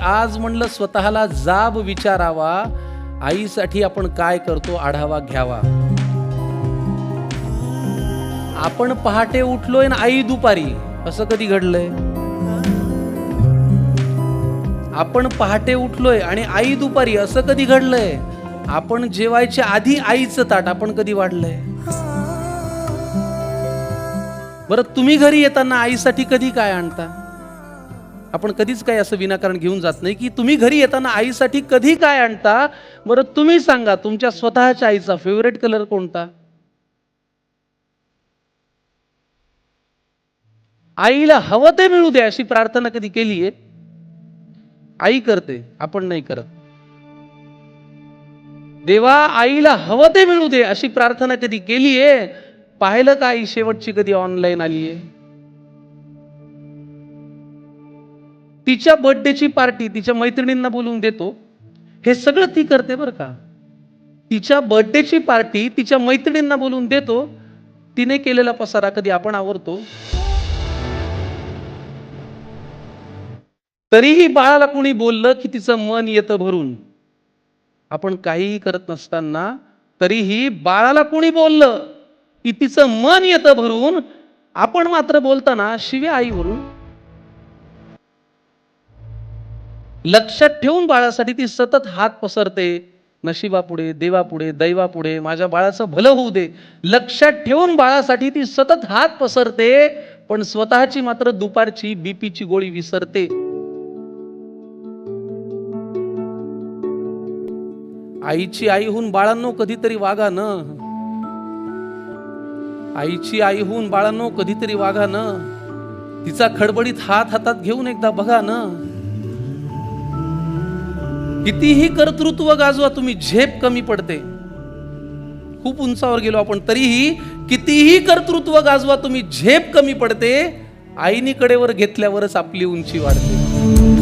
आज म्हणलं स्वतःला जाब विचारावा, आईसाठी आपण काय करतो आढावा घ्यावा. आपण पहाटे उठलोय ना आई दुपारी, असं कधी घडलंय? आपण पहाटे उठलोय आणि आई दुपारी, असं कधी घडलंय? आपण जेवायच्या आधी आईचं ताट आपण कधी वाढलंय? बरं, तुम्ही घरी येताना आईसाठी कधी काय आणता? आपण कधीच काय असं विनाकारण घेऊन जात नाही की तुम्ही घरी येताना आईसाठी कधी काय आणता. बरं, तुम्ही सांगा तुमच्या स्वतःच्या आईचा फेवरेट कलर कोणता? आईला हवं ते मिळू दे अशी प्रार्थना कधी केलीये? आई करते, आपण नाही करत. देवा आईला हवं ते मिळू दे अशी प्रार्थना कधी केलीये? पाहिलं का आई शेवटची कधी ऑनलाईन आलीये? तिच्या बर्थडेची पार्टी तिच्या मैत्रिणींना बोलवून देतो, हे सगळं ती करते बरं का. तिच्या बर्थडेची पार्टी तिच्या मैत्रिणींना बोलवून देतो, तिने केलेला पसारा कधी आपण आवरतो? तरीही बाळाला कोणी बोललं की तिचं मन येतं भरून. आपण काहीही करत नसताना तरीही बाळाला कोणी बोललं की तिचं मन येतं भरून, आपण मात्र बोलताना शिव्या आईवरून. लक्षात ठेवून बाळासाठी ती सतत हात पसरते, नशिबापुढे, देवापुढे, दैवापुढे, माझ्या बाळाचं भलं होऊ दे. लक्षात ठेवून बाळासाठी ती सतत हात पसरते, पण स्वतःची मात्र दुपारची बीपीची गोळी विसरते. आईची आई होऊन बाळांनो कधीतरी वागा न. आईची आई होऊन बाळांनो कधीतरी वागा न. तिचा खडबडीत हात हातात घेऊन एकदा बघा न. कितीही कर्तृत्व गाजवा तुम्ही, झेप कमी पडते. खूप उंचावर गेलो आपण, तरीही कितीही कर्तृत्व गाजवा तुम्ही, झेप कमी पडते. आईनी कडेवर घेतल्यावरच आपली उंची वाढते.